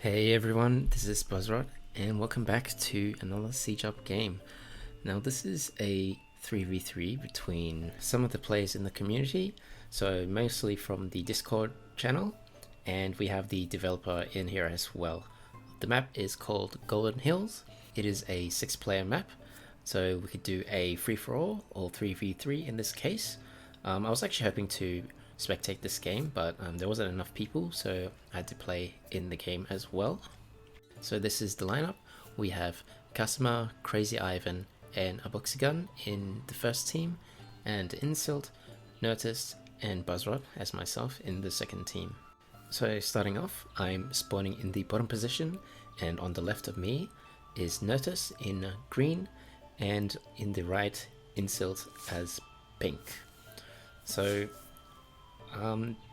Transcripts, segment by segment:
Hey everyone, this is buzzot and welcome back to another Siege Up game. Now this is a 3v3 between some of the players in the community, so mostly from the Discord channel, and we have the developer in here as well. The map is called Golden Hills. It is a 6-player map, so we could do a free-for-all or 3v3 in this case. I was actually hoping to spectate this game, but there wasn't enough people, so I had to play in the game as well. So this is the lineup. We have Kazuma, Crazy Ivan, and Abuksigun in the first team, and insylt, nurtas, and buzzot as myself in the second team. So starting off, I'm spawning in the bottom position, and on the left of me is nurtas in green, and in the right insylt as pink. So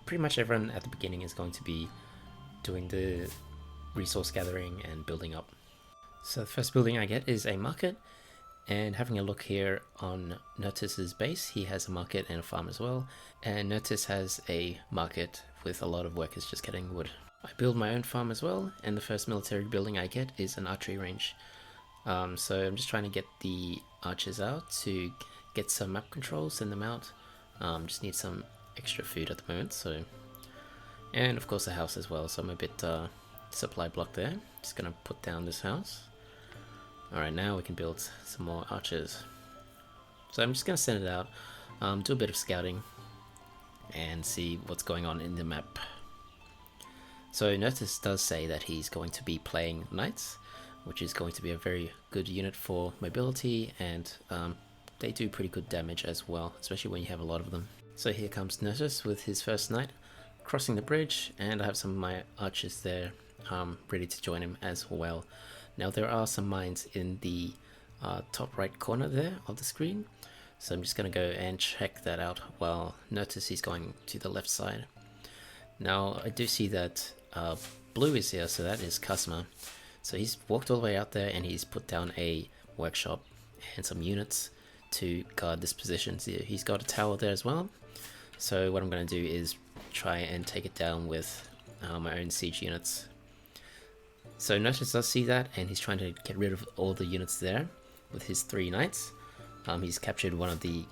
pretty much everyone at the beginning is going to be doing the resource gathering and building up. So the first building I get is a market, and having a look here on Nurtas's base, he has a market and a farm as well, and Nurtas has a market with a lot of workers just getting wood. I build my own farm as well, and the first military building I get is an archery range. So I'm just trying to get the archers out to get some map control, send them out. Just need some extra food at the moment, so, and of course a house as well, so I'm a bit supply blocked there. Just gonna put down this house. Alright, now we can build some more archers. So I'm just gonna send it out, do a bit of scouting and see what's going on in the map. So Nurtas does say that he's going to be playing knights, which is going to be a very good unit for mobility, and they do pretty good damage as well, especially when you have a lot of them. So here comes Nurtas with his first knight, crossing the bridge, and I have some of my archers there ready to join him as well. Now there are some mines in the top right corner there of the screen, so I'm just going to go and check that out while Nurtas is going to the left side. Now I do see that blue is here, so that is Kazuma. So he's walked all the way out there and he's put down a workshop and some units to guard this position. So he's got a tower there as well. So what I'm going to do is try and take it down with my own siege units. So Nurtas does see that, and he's trying to get rid of all the units there with his 3 knights. He's captured one of the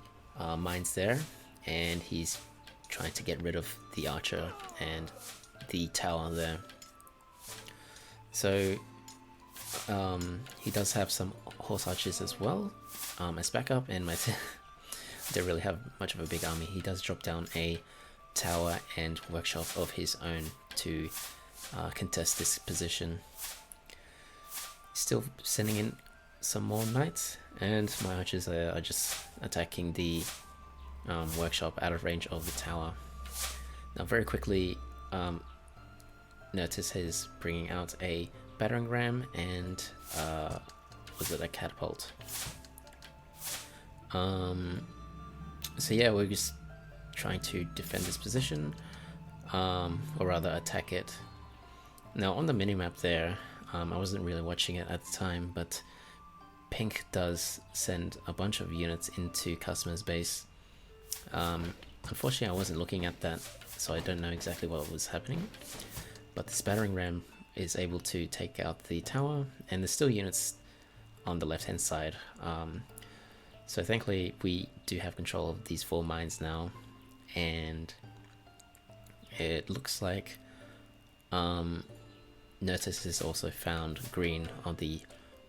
mines there, and he's trying to get rid of the archer and the tower there. So he does have some horse archers as well as backup, and my don't really have much of a big army. He does drop down a tower and workshop of his own to contest this position. Still sending in some more knights, and my archers are just attacking the workshop out of range of the tower. Now very quickly, Nurtas is bringing out a battering ram and was it a catapult? So yeah, we're just trying to defend this position, or rather attack it. Now on the minimap there, I wasn't really watching it at the time, but pink does send a bunch of units into Kazuma's base. Unfortunately I wasn't looking at that, so I don't know exactly what was happening, but this battering ram is able to take out the tower, and there's still units on the left hand side. So thankfully we do have control of these 4 mines now, and it looks like Nurtas has also found green on the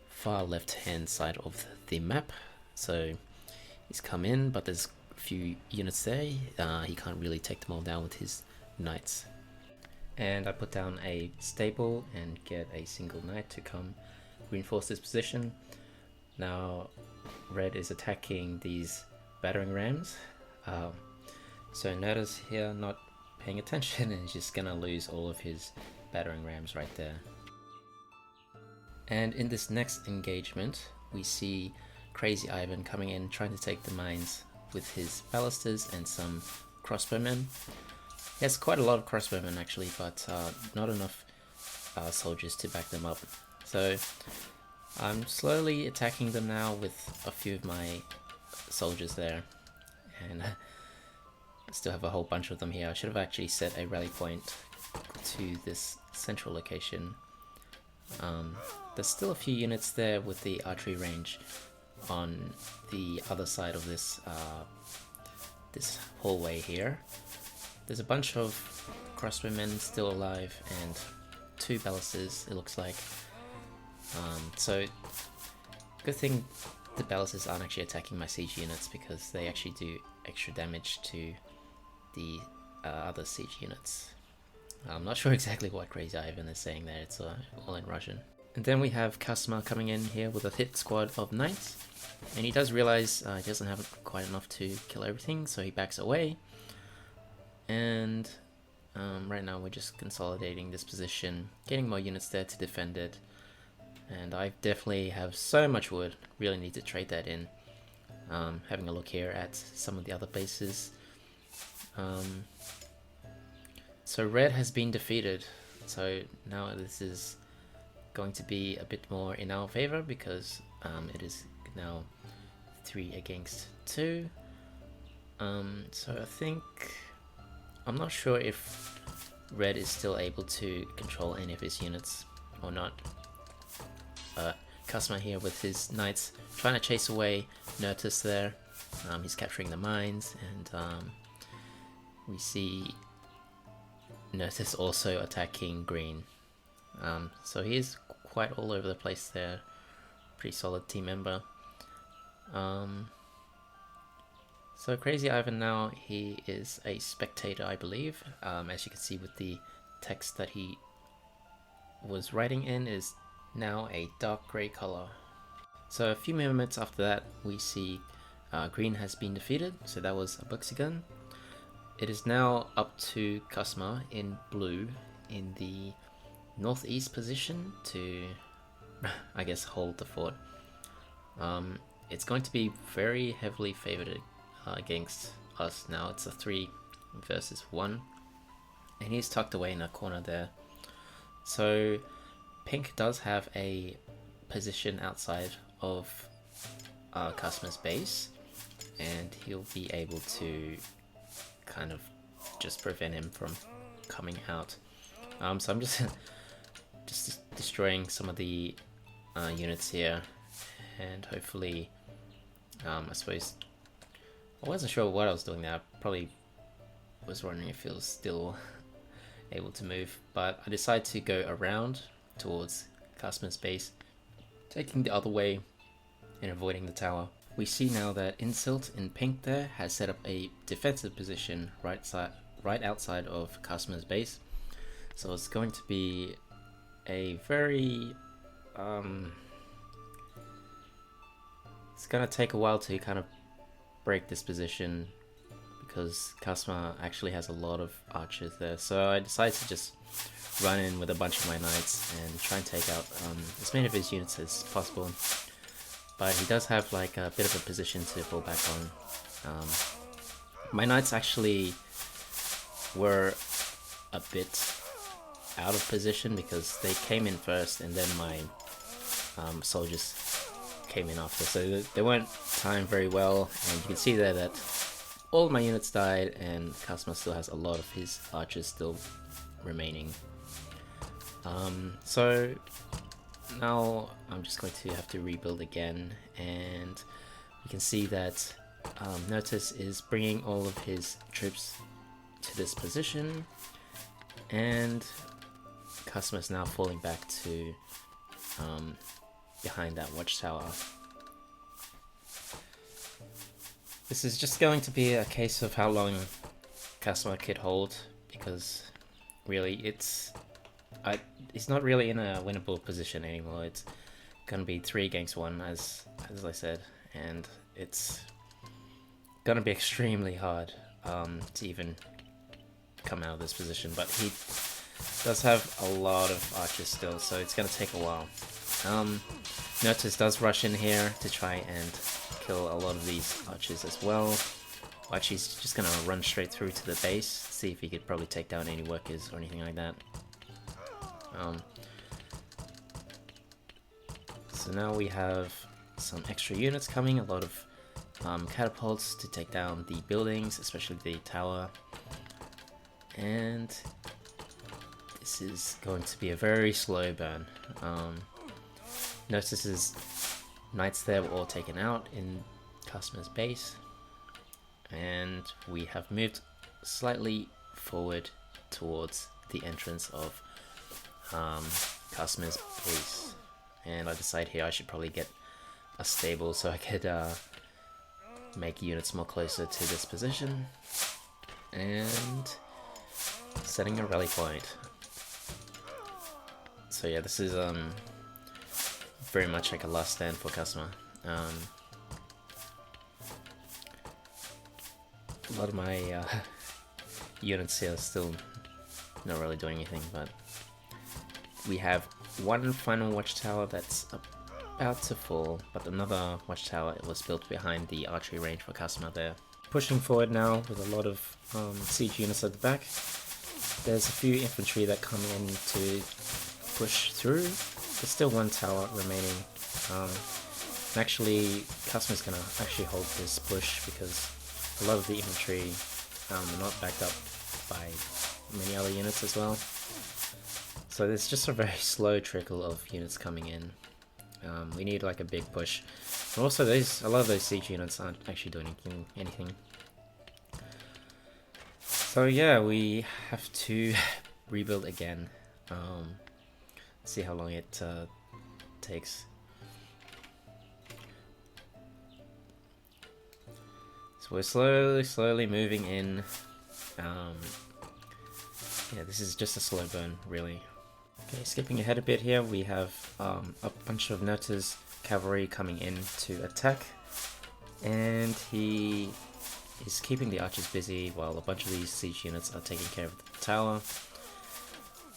far left hand side of the map. So he's come in, but there's a few units there. He can't really take them all down with his knights. And I put down a stable and get a single knight to come reinforce this position. Now red is attacking these battering rams. So Nurtas here not paying attention and he's just gonna lose all of his battering rams right there. And in this next engagement we see Crazy Ivan coming in trying to take the mines with his ballistas and some crossbowmen. He has quite a lot of crossbowmen actually, but not enough soldiers to back them up. So I'm slowly attacking them now with a few of my soldiers there, and I still have a whole bunch of them here. I should have actually set a rally point to this central location There's still a few units there with the archery range on the other side of this this hallway here. There's a bunch of crossbowmen still alive and 2 ballists, it looks like. So good thing the ballists aren't actually attacking my siege units, because they actually do extra damage to the other siege units. I'm not sure exactly what Crazy Ivan is saying there, it's all in Russian. And then we have Kazuma coming in here with a hit squad of knights, and he does realize he doesn't have quite enough to kill everything, so he backs away. And right now we're just consolidating this position, getting more units there to defend it. And I definitely have so much wood, really need to trade that in. Having a look here at some of the other bases. So red has been defeated, so now this is going to be a bit more in our favor, because it is now 3 against 2. So I think, I'm not sure if red is still able to control any of his units or not. Kazuma here with his knights trying to chase away Nurtas there. He's capturing the mines, and we see Nurtas also attacking green. So he is quite all over the place there. Pretty solid team member. So Crazy Ivan now, he is a spectator, I believe. As you can see with the text that he was writing in is now a dark grey color. So a few moments after that, we see green has been defeated, so that was abuksigun. It is now up to Kazuma in blue in the northeast position to, I guess, hold the fort. It's going to be very heavily favored against us now. It's a 3 versus 1, and he's tucked away in a corner there. So pink does have a position outside of Kazuma's base, and he'll be able to kind of just prevent him from coming out. So I'm just destroying some of the units here, and hopefully, I suppose, I wasn't sure what I was doing there. I probably was wondering if he was still able to move, but I decided to go around towards Kazuma's base, taking the other way and avoiding the tower. We see now that Insylt in pink there has set up a defensive position right outside of Kazuma's base. So it's going to be a very it's gonna take a while to kind of break this position, because Kazuma actually has a lot of archers there. So I decided to just run in with a bunch of my knights and try and take out as many of his units as possible. But he does have like a bit of a position to fall back on. My knights actually were a bit out of position because they came in first, and then my soldiers came in after, so they weren't timed very well, and you can see there that all of my units died, and Kazuma still has a lot of his archers still remaining. So now I'm just going to have to rebuild again, and you can see that Nurtas is bringing all of his troops to this position, and Kazuma is now falling back to behind that watchtower. This is just going to be a case of how long Kazuma could hold, because really it's not really in a winnable position anymore. It's gonna be 3 against 1 as I said, and it's gonna be extremely hard to even come out of this position, but he does have a lot of archers still, so it's gonna take a while. Nurtas does rush in here to try and kill a lot of these archers as well. Actually, he's just gonna run straight through to the base, see if he could probably take down any workers or anything like that. So now we have some extra units coming, a lot of catapults to take down the buildings, especially the tower. And this is going to be a very slow burn. Notice his knights there were all taken out in customer's base, and we have moved slightly forward towards the entrance of customer's base. And I decide here I should probably get a stable so I could make units more closer to this position, and setting a rally point. So yeah, this is very much like a last stand for customer. A lot of my units here are still not really doing anything, but we have one final watchtower that's about to fall, but another watchtower was built behind the archery range for customer there. Pushing forward now with a lot of siege units at the back. There's a few infantry that come in to push through. There's still one tower remaining. Actually, customer's gonna actually hold this push because a lot of the infantry are not backed up by many other units as well. So there's just a very slow trickle of units coming in. We need like a big push. And also a lot of those siege units aren't actually doing anything. So yeah, we have to rebuild again. See how long it takes. So we're slowly moving in. Yeah, this is just a slow burn, really. Okay, skipping ahead a bit here, we have a bunch of nurtas cavalry coming in to attack, and he is keeping the archers busy while a bunch of these siege units are taking care of the tower.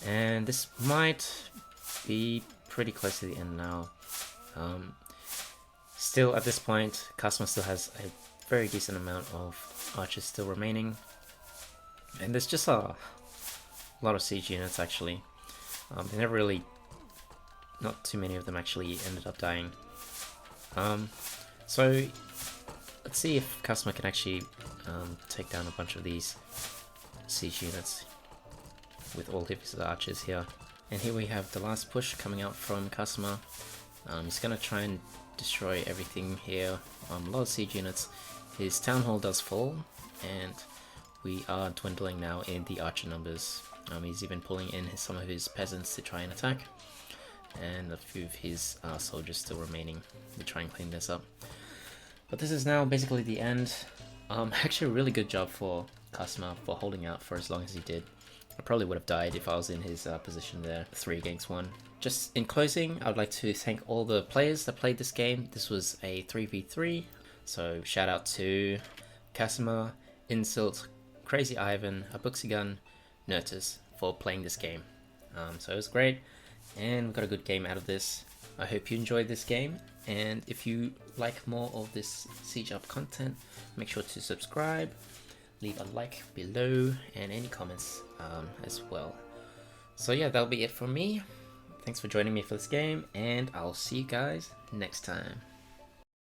And this might be pretty close to the end now. Still at this point, customer still has a very decent amount of archers still remaining, and there's just a lot of siege units actually. They never really, not too many of them actually ended up dying. So let's see if customer can actually take down a bunch of these siege units with all of his archers here. And here we have the last push coming out from customer. He's gonna try and destroy everything here. A lot of siege units. His town hall does fall, and we are dwindling now in the archer numbers. He's even pulling in some of his peasants to try and attack, and a few of his soldiers still remaining to try and clean this up. But this is now basically the end. Actually a really good job for customer for holding out for as long as he did. I probably would have died if I was in his position there, 3 against 1. Just in closing, I would like to thank all the players that played this game. This was a 3v3, so shout out to Kazuma, Insylt, Crazy Ivan, Abuksigun, Nurtas for playing this game. So it was great, and we got a good game out of this. I hope you enjoyed this game, and if you like more of this Siege Up content, make sure to subscribe, leave a like below, and any comments as well. So yeah, that'll be it from me. Thanks for joining me for this game, and I'll see you guys next time.